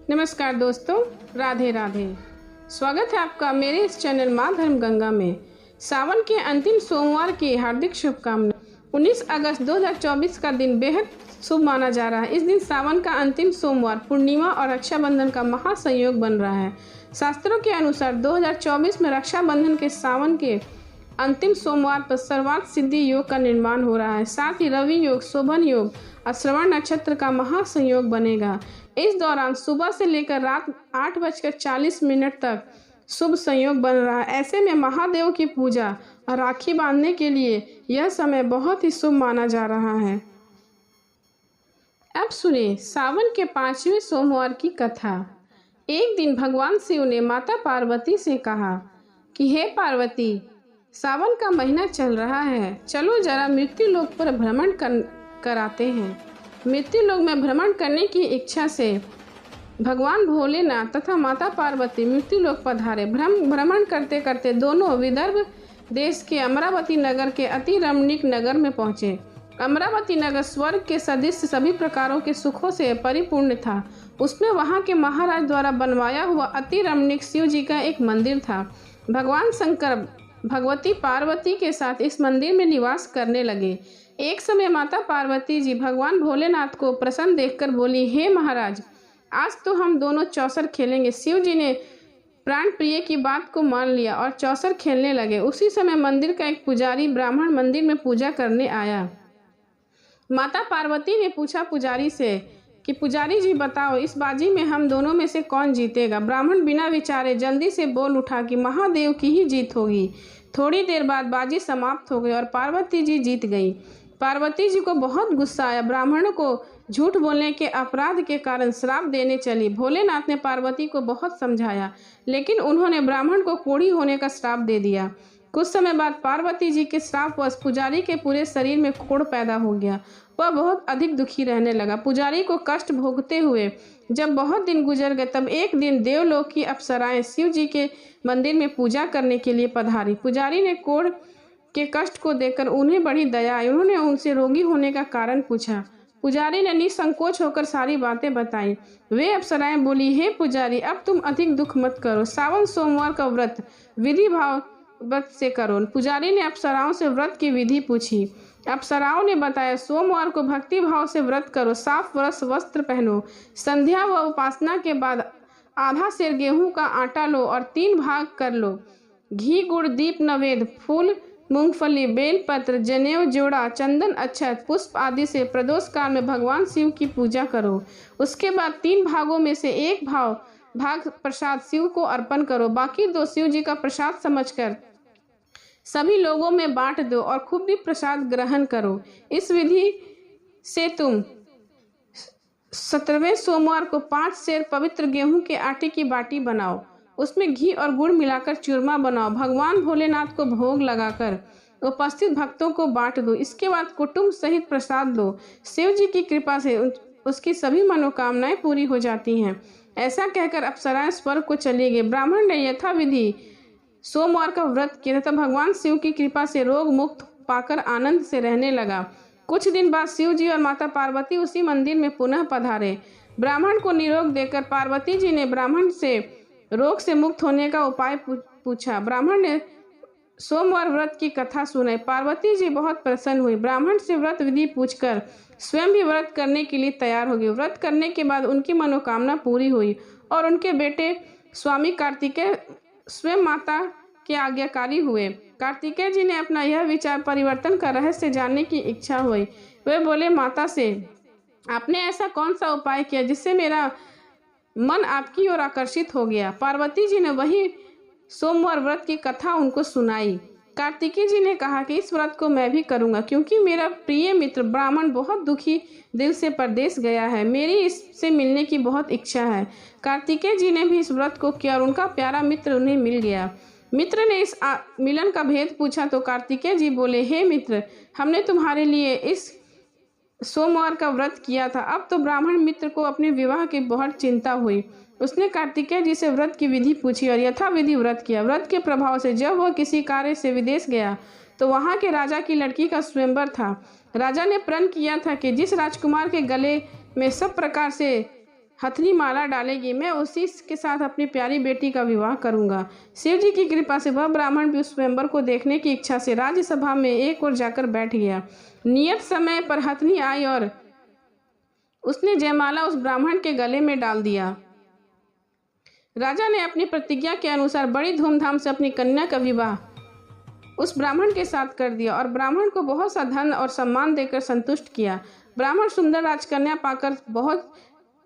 नमस्कार दोस्तों, राधे राधे। स्वागत है आपका मेरे इस चैनल माँ धर्म गंगा में। सावन के अंतिम सोमवार की हार्दिक शुभकामनाएं। 19 अगस्त 2024 का दिन बेहद शुभ माना जा रहा है। इस दिन सावन का अंतिम सोमवार पूर्णिमा और रक्षाबंधन का महासंयोग बन रहा है। शास्त्रों के अनुसार 2024 में रक्षाबंधन के सावन के अंतिम सोमवार पर सर्वार्थ सिद्धि योग का निर्माण हो रहा है। साथ ही रवि योग, शोभन योग और श्रवण नक्षत्र का महासंयोग बनेगा। इस दौरान सुबह से लेकर रात 8:40 तक शुभ संयोग बन रहा है। ऐसे में महादेव की पूजा और राखी बांधने के लिए यह समय बहुत ही शुभ माना जा रहा है। अब सुनिए सावन के 5वें सोमवार की कथा। एक दिन भगवान शिव ने माता पार्वती से कहा कि हे पार्वती, सावन का महीना चल रहा है, चलो जरा मृत्यु लोक पर भ्रमण कराते हैं। मृत्यु लोक में भ्रमण करने की इच्छा से भगवान भोलेनाथ तथा माता पार्वती मृत्यु लोक पधारे। भ्रमण करते करते दोनों विदर्भ देश के अमरावती नगर के अति रमणीक नगर में पहुँचे। अमरावती नगर स्वर्ग के सदृश सभी प्रकारों के सुखों से परिपूर्ण था। उसमें वहाँ के महाराज द्वारा बनवाया हुआ अति रमणीक शिव जी का एक मंदिर था। भगवान शंकर भगवती पार्वती के साथ इस मंदिर में निवास करने लगे। एक समय माता पार्वती जी भगवान भोलेनाथ को प्रसन्न देखकर बोली, हे महाराज, आज तो हम दोनों चौसर खेलेंगे। शिव जी ने प्राण प्रिय की बात को मान लिया और चौसर खेलने लगे। उसी समय मंदिर का एक पुजारी ब्राह्मण मंदिर में पूजा करने आया। माता पार्वती ने पूछा पुजारी से कि पुजारी जी बताओ, इस बाजी में हम दोनों में से कौन जीतेगा। ब्राह्मण बिना विचारे जल्दी से बोल उठा कि महादेव की ही जीत होगी। थोड़ी देर बाद बाजी समाप्त हो गई और पार्वती जी जीत गई। पार्वती जी को बहुत गुस्सा आया। ब्राह्मणों को झूठ बोलने के अपराध के कारण श्राप देने चली। भोलेनाथ ने पार्वती को बहुत समझाया, लेकिन उन्होंने ब्राह्मण को कोढ़ी होने का श्राप दे दिया। कुछ समय बाद पार्वती जी के श्रापवश पुजारी के पूरे शरीर में कोढ़ पैदा हो गया। वह बहुत अधिक दुखी रहने लगा। पुजारी को कष्ट भोगते हुए जब बहुत दिन गुजर गए, तब एक दिन देवलोक की अप्सराएं शिव जी के मंदिर में पूजा करने के लिए पधारी। पुजारी ने कोढ़ के कष्ट को देखकर उन्हें बड़ी दया आई। उन्होंने उनसे रोगी होने का कारण पूछा। पुजारी ने निसंकोच होकर सारी बातें बताई। वे अप्सराएं बोली, हे पुजारी, अब तुम अधिक दुख मत करो। सावन सोमवार का व्रत विधि भाव व्रत से करो। पुजारी ने अप्सराओं से व्रत की विधि पूछी। अप्सराओं ने बताया, सोमवार को भक्ति भाव से व्रत करो, साफ वस्त्र पहनो, संध्या व उपासना के बाद आधा सेर गेहूं का आटा लो और 3 भाग कर लो। घी, गुड़, दीप, नवेद, फूल, मूंगफली, बेलपत्र, जनेऊ, जोड़ा, चंदन, अक्षत, पुष्प आदि से प्रदोष काल में भगवान शिव की पूजा करो। उसके बाद 3 भागों में से 1 भाग प्रसाद शिव को अर्पण करो। बाकी 2 शिव जी का प्रसाद समझकर सभी लोगों में बांट दो और खुद भी प्रसाद ग्रहण करो। इस विधि से तुम 17वें सोमवार को 5 सेर पवित्र गेहूं के आटे की बाटी बनाओ। उसमें घी और गुड़ मिलाकर चूरमा बनाओ। भगवान भोलेनाथ को भोग लगाकर उपस्थित भक्तों को बांट दो। इसके बाद कुटुंब सहित प्रसाद लो। शिव जी की कृपा से उसकी सभी मनोकामनाएं पूरी हो जाती हैं। ऐसा कहकर अप्सराएं स्वर्ग को चली गई। ब्राह्मण ने यथाविधि सोमवार का व्रत किया तथा भगवान शिव की कृपा से रोग मुक्त पाकर आनंद से रहने लगा। कुछ दिन बाद शिव जी और माता पार्वती उसी मंदिर में पुनः पधारे। ब्राह्मण को निरोग देकर पार्वती जी ने ब्राह्मण से रोग से मुक्त होने का उपाय पूछा। ब्राह्मण ने सोमवार व्रत की कथा सुनाई। पार्वती जी बहुत प्रसन्न हुई। ब्राह्मण से व्रत विधि पूछकर स्वयं भी व्रत करने के लिए तैयार हो गई। व्रत करने के बाद उनकी मनोकामना पूरी हुई और उनके बेटे स्वामी कार्तिकेय स्वयं माता के आज्ञाकारी हुए। कार्तिकेय जी ने अपना यह विचार परिवर्तन का रहस्य जानने की इच्छा हुई। वे बोले माता से, आपने ऐसा कौन सा उपाय किया जिससे मेरा मन आपकी ओर आकर्षित हो गया। पार्वती जी ने वही सोमवार व्रत की कथा उनको सुनाई। कार्तिकेय जी ने कहा कि इस व्रत को मैं भी करूंगा, क्योंकि मेरा प्रिय मित्र ब्राह्मण बहुत दुखी दिल से परदेश गया है। मेरी इससे मिलने की बहुत इच्छा है। कार्तिकेय जी ने भी इस व्रत को किया और उनका प्यारा मित्र उन्हें मिल गया। मित्र ने इस मिलन का भेद पूछा तो कार्तिकेय जी बोले, हे मित्र, हमने तुम्हारे लिए इस सोमवार का व्रत किया था। अब तो ब्राह्मण मित्र को अपने विवाह की बहुत चिंता हुई। उसने कार्तिकेय जी से व्रत की विधि पूछी और यथाविधि व्रत किया। व्रत के प्रभाव से जब वह किसी कार्य से विदेश गया तो वहां के राजा की लड़की का स्वयंवर था। राजा ने प्रण किया था कि जिस राजकुमार के गले में सब प्रकार से हथनी माला डालेगी, मैं उसी के साथ अपनी प्यारी बेटी का विवाह करूंगा। शिव जी की कृपा से वह ब्राह्मण भी उस स्वयंवर को देखने की इच्छा से राज्यसभा में एक ओर जाकर बैठ गया। नियत समय पर हथनी आई और उसने जयमाला उस ब्राह्मण के गले में डाल दिया। राजा ने अपनी प्रतिज्ञा के अनुसार बड़ी धूमधाम से अपनी कन्या का विवाह उस ब्राह्मण के साथ कर दिया और ब्राह्मण को बहुत सा धन और सम्मान देकर संतुष्ट किया। ब्राह्मण सुंदर राजकन्या पाकर बहुत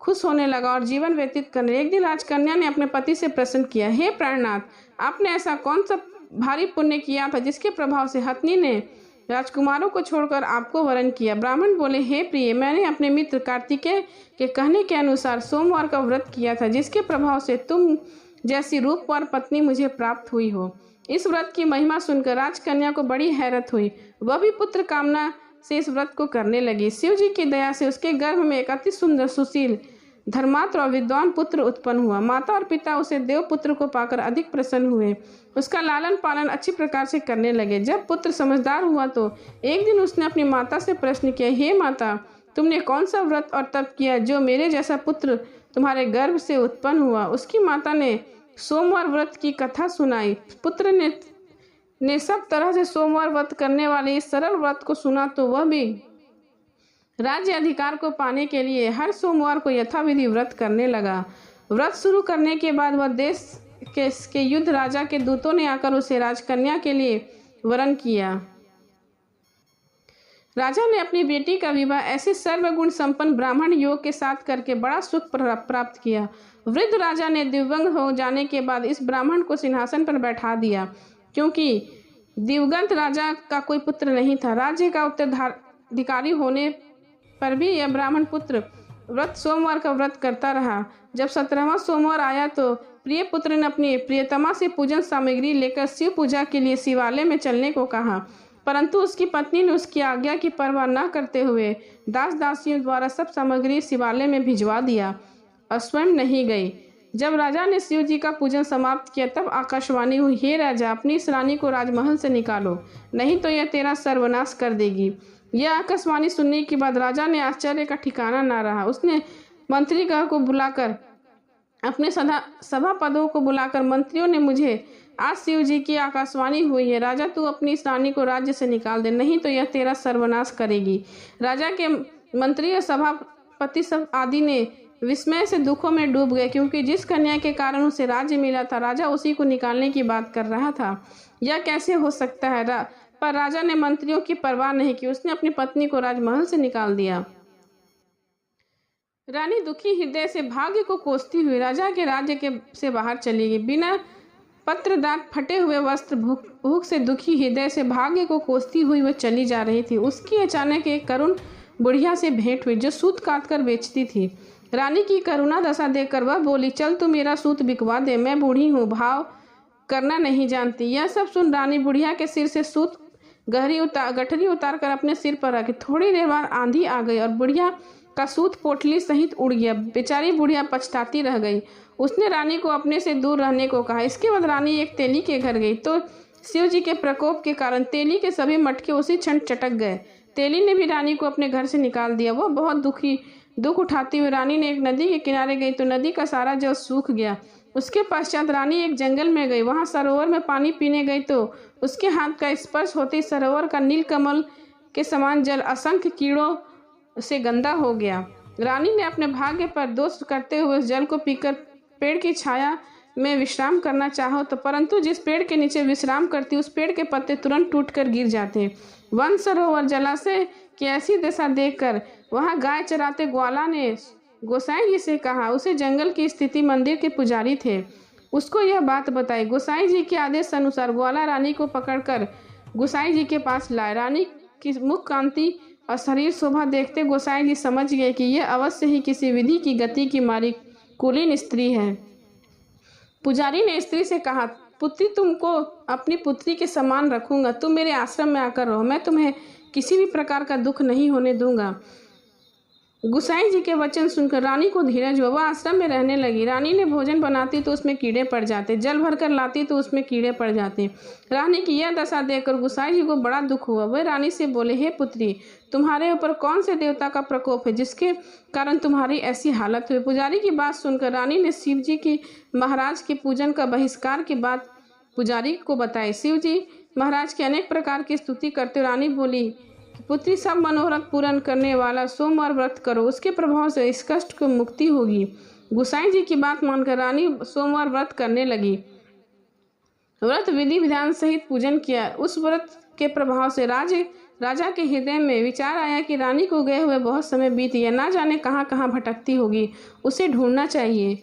खुश होने लगा और जीवन व्यतीत करने। एक दिन राजकन्या ने अपने पति से प्रश्न किया, हे प्राणनाथ, आपने ऐसा कौन सा भारी पुण्य किया था जिसके प्रभाव से हथनी ने राजकुमारों को छोड़कर आपको वरण किया? ब्राह्मण बोले, हे प्रिय, मैंने अपने मित्र कार्तिकेय के कहने के अनुसार सोमवार का व्रत किया था, जिसके प्रभाव से तुम जैसी रूपवान पत्नी मुझे प्राप्त हुई हो। इस व्रत की महिमा सुनकर राजकन्या को बड़ी हैरत हुई। वह भी पुत्र कामना से इस व्रत को करने लगी। शिव जी की दया से उसके गर्भ में एक अति सुंदर, सुशील, धर्मात्म और विद्वान पुत्र उत्पन्न हुआ। माता और पिता उसे देव पुत्र को पाकर अधिक प्रसन्न हुए। उसका लालन पालन अच्छी प्रकार से करने लगे। जब पुत्र समझदार हुआ तो एक दिन उसने अपनी माता से प्रश्न किया, हे माता, तुमने कौन सा व्रत और तप किया जो मेरे जैसा पुत्र तुम्हारे गर्भ से उत्पन्न हुआ? उसकी माता ने सोमवार व्रत की कथा सुनाई। पुत्र ने सब तरह से सोमवार व्रत करने वाले इस सरल व्रत को सुना तो वह भी राज्य अधिकार को पाने के लिए हर सोमवार को यथाविधि व्रत करने लगा। व्रत शुरू करने के बाद वह देश के युद्ध राजा के दूतों ने आकर उसे राजकन्या के लिए वरण किया। राजा ने अपनी बेटी का विवाह ऐसे सर्वगुण संपन्न ब्राह्मण योग के साथ करके बड़ा सुख प्राप्त किया। वृद्ध राजा ने दिव्यांग हो जाने के बाद इस ब्राह्मण को सिंहासन पर बैठा दिया, क्योंकि दिवंगत राजा का कोई पुत्र नहीं था। राज्य का उत्तराधिकारी होने पर भी यह ब्राह्मण पुत्र सोमवार का व्रत करता रहा। जब 17वां सोमवार आया तो प्रिय पुत्र ने अपनी प्रियतमा से पूजन सामग्री लेकर शिव पूजा के लिए शिवालय में चलने को कहा, परंतु उसकी पत्नी ने उसकी आज्ञा की परवाह न करते हुए दास दासियों द्वारा सब सामग्री शिवालय में भिजवा दिया और स्वयं नहीं गई। जब राजा ने शिव जी का पूजन समाप्त किया तब आकाशवाणी हुई, हे राजा, अपनी इस रानी को राजमहल से निकालो, नहीं तो यह तेरा सर्वनाश कर देगी। यह आकाशवाणी सुनने के बाद राजा ने आश्चर्य का ठिकाना न रहा। उसने मंत्रीगण को बुलाकर अपने सभापदों को बुलाकर, मंत्रियों ने मुझे आज शिव जी की आकाशवाणी हुई है, राजा तू अपनी इस रानी को राज्य से निकाल दे, नहीं तो यह तेरा सर्वनाश करेगी। राजा के मंत्री और सभापति सब आदि ने विस्मय से दुखों में डूब गए, क्योंकि जिस कन्या के कारण उसे राज्य मिला था राजा उसी को निकालने की बात कर रहा था। यह कैसे हो सकता है? पर राजा ने मंत्रियों की परवाह नहीं की, उसने अपनी पत्नी को राजमहल से निकाल दिया। रानी दुखी हृदय से भाग्य को कोसती हुई राजा के राज्य से बाहर चली गई। बिना पत्र दाग, फटे हुए वस्त्र, भूख से दुखी हृदय से भाग्य को कोसती हुई वह चली जा रही थी। उसकी अचानक एक करुण बुढ़िया से भेंट हुई जो सूत काट कर बेचती थी। रानी की करुणा दशा देखकर वह बोली, चल तू मेरा सूत बिकवा दे, मैं बूढ़ी हूँ, भाव करना नहीं जानती। यह सब सुन रानी बुढ़िया के सिर से सूत गठरी उतार कर अपने सिर पर रखी। थोड़ी देर बाद आंधी आ गई और बुढ़िया का सूत पोटली सहित उड़ गया। बेचारी बुढ़िया पछताती रह गई। उसने रानी को अपने से दूर रहने को कहा। इसके बाद रानी एक तेली के घर गई तो शिव जी के प्रकोप के कारण तेली के सभी मटके उसी क्षण चटक गए। तेली ने भी रानी को अपने घर से निकाल दिया। वह बहुत दुख उठाती हुई रानी ने एक नदी के किनारे गई तो नदी का सारा जल सूख गया। उसके पश्चात रानी एक जंगल में गई। वहां सरोवर में पानी पीने गई तो उसके हाथ का स्पर्श होते सरोवर का नीलकमल के समान जल असंख्य कीड़ों से गंदा हो गया। रानी ने अपने भाग्य पर दोष करते हुए उस जल को पीकर पेड़ की छाया में विश्राम करना चाहो तो परंतु जिस पेड़ के नीचे विश्राम करती उस पेड़ के पत्ते तुरंत टूटकर गिर जाते। वन सरोवर जलाशय की ऐसी दशा देखकर वहां गाय चराते ग्वाला ने गोसाई जी से कहा। उसे जंगल की स्थिति मंदिर के पुजारी थे, उसको यह बात बताई। गोसाई जी के आदेश अनुसार ग्वाला रानी को पकड़कर गोसाई जी के पास लाए। रानी की मुख कांति और शरीर शोभा देखते गोसाई जी समझ गए कि यह अवश्य ही किसी विधि की गति की मारी कुलीन स्त्री है। पुजारी ने स्त्री से कहा, पुत्री, तुमको अपनी पुत्री के समान रखूंगा, तुम मेरे आश्रम में आकर रहो, मैं तुम्हें किसी भी प्रकार का दुख नहीं होने दूंगा। गुसाई जी के वचन सुनकर रानी को धीरज हुआ। वह आश्रम में रहने लगी। रानी ने भोजन बनाती तो उसमें कीड़े पड़ जाते, जल भर कर लाती तो उसमें कीड़े पड़ जाते। रानी की यह दशा देखकर गुसाई जी को बड़ा दुख हुआ। वह रानी से बोले, हे पुत्री, तुम्हारे ऊपर कौन से देवता का प्रकोप है जिसके कारण तुम्हारी ऐसी हालत हुई? पुजारी की बात सुनकर रानी ने शिव जी की महाराज के पूजन का बहिष्कार की बात पुजारी को बताई। शिव जी महाराज की अनेक प्रकार की स्तुति करते रानी बोली, पुत्री, सब मनोरथ पूर्ण करने वाला सोमवार व्रत करो, उसके प्रभाव से इस कष्ट को मुक्ति होगी। गुसाई जी की बात मानकर रानी सोमवार व्रत करने लगी। व्रत विधि विधान सहित पूजन किया। उस व्रत के प्रभाव से राजा के हृदय में विचार आया कि रानी को गए हुए बहुत समय बीत गया, ना जाने कहाँ कहाँ भटकती होगी, उसे ढूंढना चाहिए।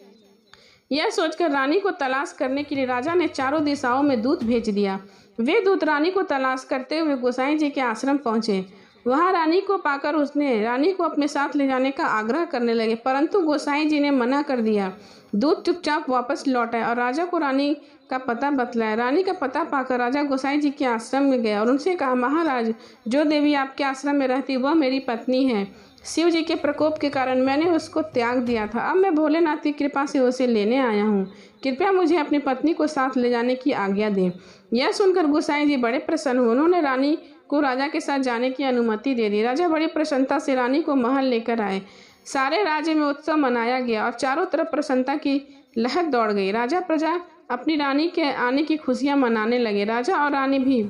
यह सोचकर रानी को तलाश करने के लिए राजा ने चारों दिशाओं में दूत भेज दिया। वे दूत रानी को तलाश करते हुए गोसाई जी के आश्रम पहुंचे। वहां रानी को पाकर उसने रानी को अपने साथ ले जाने का आग्रह करने लगे, परंतु गोसाई जी ने मना कर दिया। दूत चुपचाप वापस लौट आए और राजा को रानी का पता बतलाया। रानी का पता पाकर राजा गोसाई जी के आश्रम में गया और उनसे कहा, महाराज, जो देवी आपके आश्रम में रहती वह मेरी पत्नी है। शिव जी के प्रकोप के कारण मैंने उसको त्याग दिया था। अब मैं भोलेनाथ की कृपा से उसे लेने आया हूँ। कृपया मुझे अपनी पत्नी को साथ ले जाने की आज्ञा दें। यह सुनकर गोसाई जी बड़े प्रसन्न हुए। उन्होंने रानी को राजा के साथ जाने की अनुमति दे दी। राजा बड़ी प्रसन्नता से रानी को महल लेकर आए। सारे राज्य में उत्सव मनाया गया और चारों तरफ प्रसन्नता की लहर दौड़ गई। राजा प्रजा अपनी रानी के आने की खुशियां मनाने लगे। राजा और रानी भी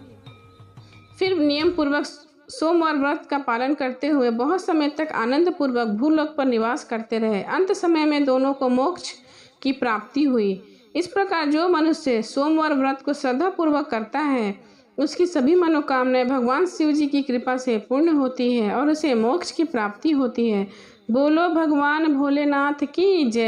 फिर नियम पूर्वक सोमवार व्रत का पालन करते हुए बहुत समय तक आनंद पूर्वक भूलोक पर निवास करते रहे। अंत समय में दोनों को मोक्ष की प्राप्ति हुई। इस प्रकार जो मनुष्य सोमवार व्रत को श्रद्धा पूर्वक करता है, उसकी सभी मनोकामनाएं भगवान शिव जी की कृपा से पूर्ण होती है और उसे मोक्ष की प्राप्ति होती है। बोलो भगवान भोलेनाथ की जय।